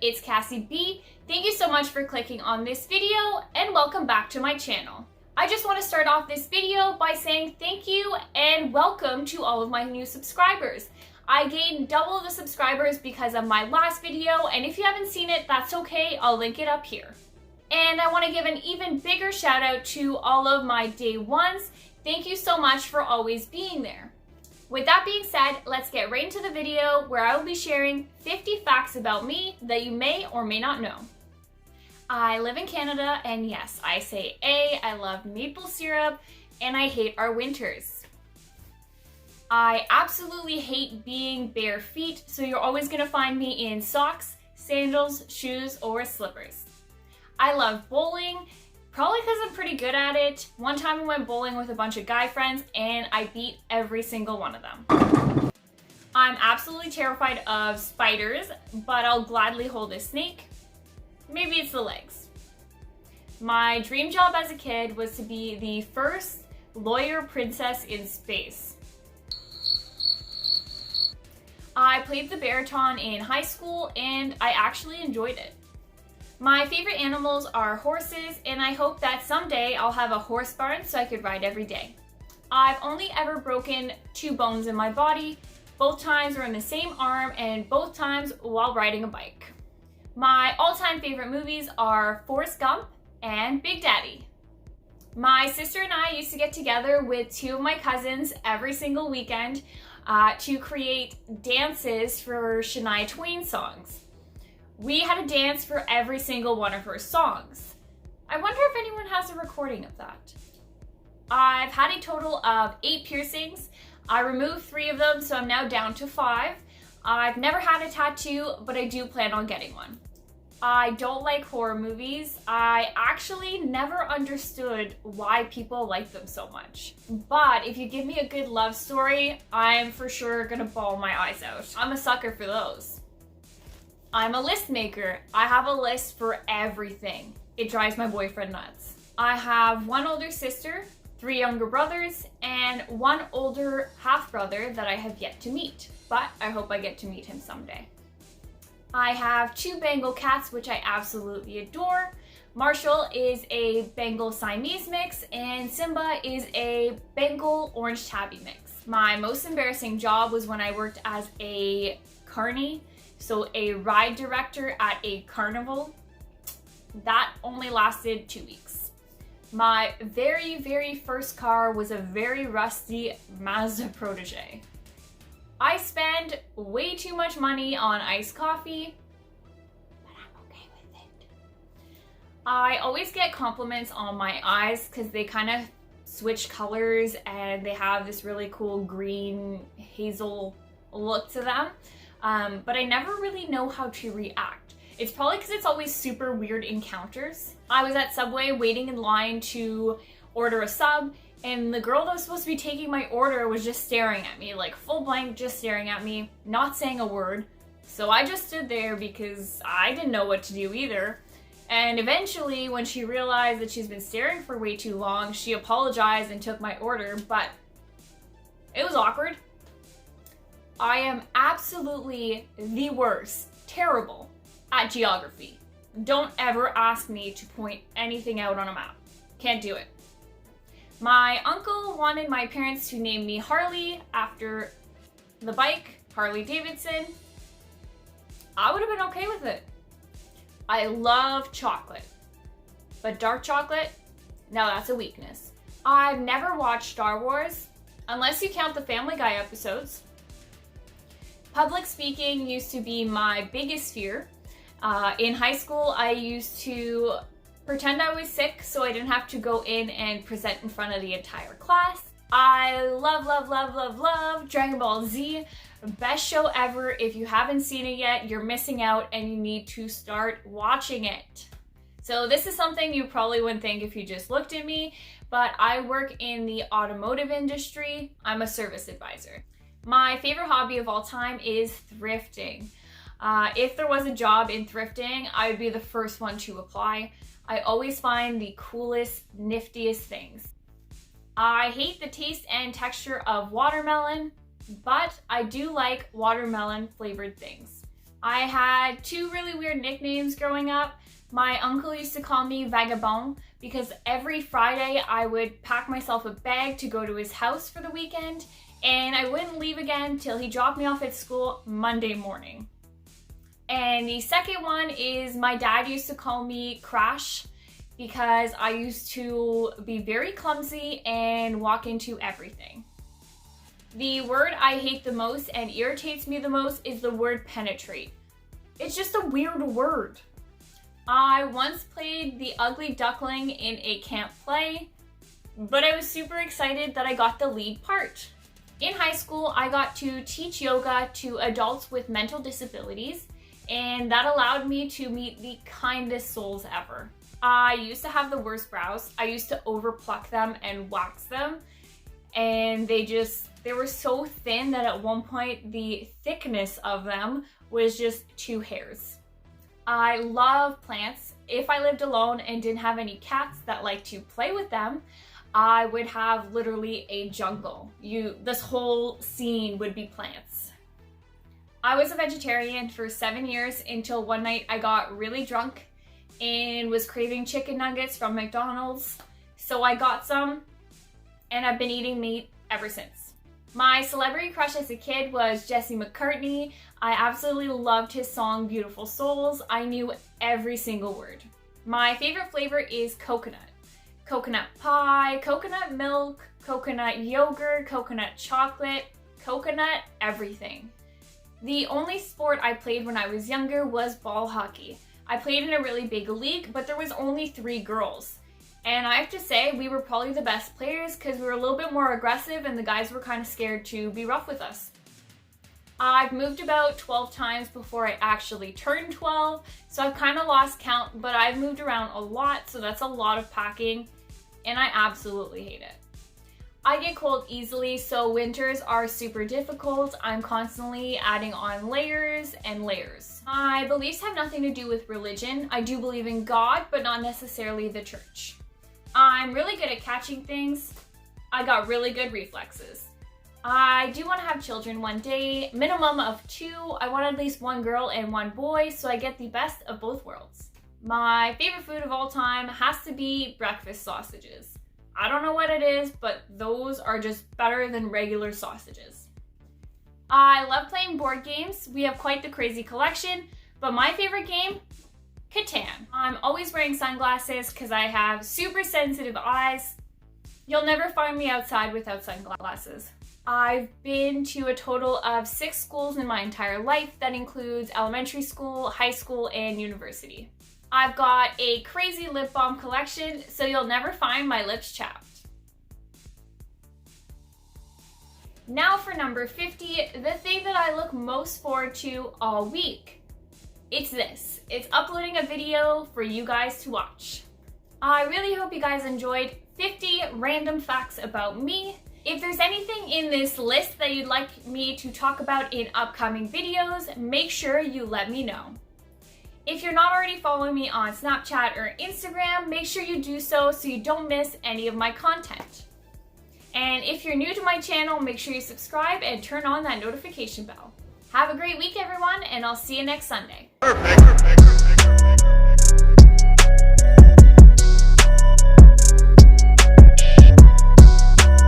it's Kassy B. Thank you so much for clicking on this video and welcome back to my channel. I just want to start off this video by saying thank you and welcome to all of my new subscribers. I gained double the subscribers because of my last video, and if you haven't seen it, that's okay, I'll link it up here. And I want to give an even bigger shout out to all of my day ones. Thank you so much for always being there. With that being said, let's get right into the video where I will be sharing 50 facts about me that you may or may not know. I live in Canada, and yes, I say I love maple syrup, and I hate our winters. I absolutely hate being bare feet, so you're always gonna find me in socks, sandals, shoes, or slippers. I love bowling, probably because I'm pretty good at it. One time I went bowling with a bunch of guy friends and I beat every single one of them. I'm absolutely terrified of spiders, but I'll gladly hold a snake. Maybe it's the legs. My dream job as a kid was to be the first lawyer princess in space. I played the baritone in high school and I actually enjoyed it. My favorite animals are horses, and I hope that someday I'll have a horse barn so I could ride every day. I've only ever broken 2 bones in my body. Both times were in the same arm and both times while riding a bike. My all-time favorite movies are Forrest Gump and Big Daddy. My sister and I used to get together with 2 of my cousins every single weekend to create dances for Shania Twain songs. We had a dance for every single one of her songs. I wonder if anyone has a recording of that. I've had a total of 8 piercings. I removed 3 of them, so I'm now down to 5. I've never had a tattoo, but I do plan on getting one. I don't like horror movies. I actually never understood why people like them so much. But if you give me a good love story, I'm for sure gonna bawl my eyes out. I'm a sucker for those. I'm a list maker. I have a list for everything. It drives my boyfriend nuts. I have 1 older sister, 3 younger brothers, and 1 older half-brother that I have yet to meet, but I hope I get to meet him someday. I have 2 Bengal cats, which I absolutely adore. Marshall is a Bengal Siamese mix, and Simba is a Bengal Orange Tabby mix. My most embarrassing job was when I worked as a carny, so a ride director at a carnival. That only lasted 2 weeks. My very first car was a very rusty Mazda Protege. I spend way too much money on iced coffee, but I'm okay with it. I always get compliments on my eyes because they kind of switch colors and they have this really cool green hazel look to them. But I never really know how to react. It's probably because it's always super weird encounters. I was at Subway waiting in line to order a sub, and the girl that was supposed to be taking my order was just staring at me, like full blank, just staring at me, not saying a word. So I just stood there because I didn't know what to do either. And eventually, when she realized that she's been staring for way too long, she apologized and took my order, but it was awkward. I am absolutely the worst, terrible at geography. Don't ever ask me to point anything out on a map. Can't do it. My uncle wanted my parents to name me Harley after the bike, Harley Davidson. I would have been okay with it. I love chocolate, but dark chocolate, now that's a weakness. I've never watched Star Wars, unless you count the Family Guy episodes. Public speaking used to be my biggest fear. In high school, I used to pretend I was sick so I didn't have to go in and present in front of the entire class. I love Dragon Ball Z. Best show ever. If you haven't seen it yet, you're missing out and you need to start watching it. So this is something you probably wouldn't think if you just looked at me, but I work in the automotive industry. I'm a service advisor. My favorite hobby of all time is thrifting. If there was a job in thrifting, I would be the first one to apply. I always find the coolest, niftiest things. I hate the taste and texture of watermelon, but I do like watermelon flavored things. I had two really weird nicknames growing up. My uncle used to call me Vagabond because every Friday I would pack myself a bag to go to his house for the weekend, and I wouldn't leave again till he dropped me off at school Monday morning. And the second one is my dad used to call me Crash because I used to be very clumsy and walk into everything. The word I hate the most and irritates me the most is the word penetrate. It's just a weird word. I once played the ugly duckling in a camp play, but I was super excited that I got the lead part. In high school, I got to teach yoga to adults with mental disabilities, and that allowed me to meet the kindest souls ever. I used to have the worst brows. I used to overpluck them and wax them, and they were so thin that at one point the thickness of them was just 2 hairs. I love plants. If I lived alone and didn't have any cats that like to play with them, I would have literally a jungle. This whole scene would be plants. I was a vegetarian for 7 years until one night I got really drunk and was craving chicken nuggets from McDonald's. So I got some, and I've been eating meat ever since. My celebrity crush as a kid was Jesse McCartney. I absolutely loved his song Beautiful Souls. I knew every single word. My favorite flavor is coconut. Coconut pie, coconut milk, coconut yogurt, coconut chocolate, coconut everything. The only sport I played when I was younger was ball hockey. I played in a really big league, but there was only 3 girls. And I have to say, we were probably the best players because we were a little bit more aggressive and the guys were kind of scared to be rough with us. I've moved about 12 times before I actually turned 12, so I've kind of lost count, but I've moved around a lot, so that's a lot of packing, and I absolutely hate it. I get cold easily, so winters are super difficult. I'm constantly adding on layers and layers. My beliefs have nothing to do with religion. I do believe in God, but not necessarily the church. I'm really good at catching things. I got really good reflexes. I do want to have children one day, minimum of 2. I want at least 1 girl and 1 boy, so I get the best of both worlds. My favorite food of all time has to be breakfast sausages. I don't know what it is, but those are just better than regular sausages. I love playing board games. We have quite the crazy collection, but my favorite game, Catan. I'm always wearing sunglasses because I have super sensitive eyes. You'll never find me outside without sunglasses. I've been to a total of 6 schools in my entire life. That includes elementary school, high school, and university. I've got a crazy lip balm collection, so you'll never find my lips chapped. Now for number 50, the thing that I look most forward to all week. It's this. It's uploading a video for you guys to watch. I really hope you guys enjoyed 50 random facts about me. If there's anything in this list that you'd like me to talk about in upcoming videos, make sure you let me know. If you're not already following me on Snapchat or Instagram, make sure you do so you don't miss any of my content. And if you're new to my channel, make sure you subscribe and turn on that notification bell. Have a great week, everyone, and I'll see you next Sunday. Perfect.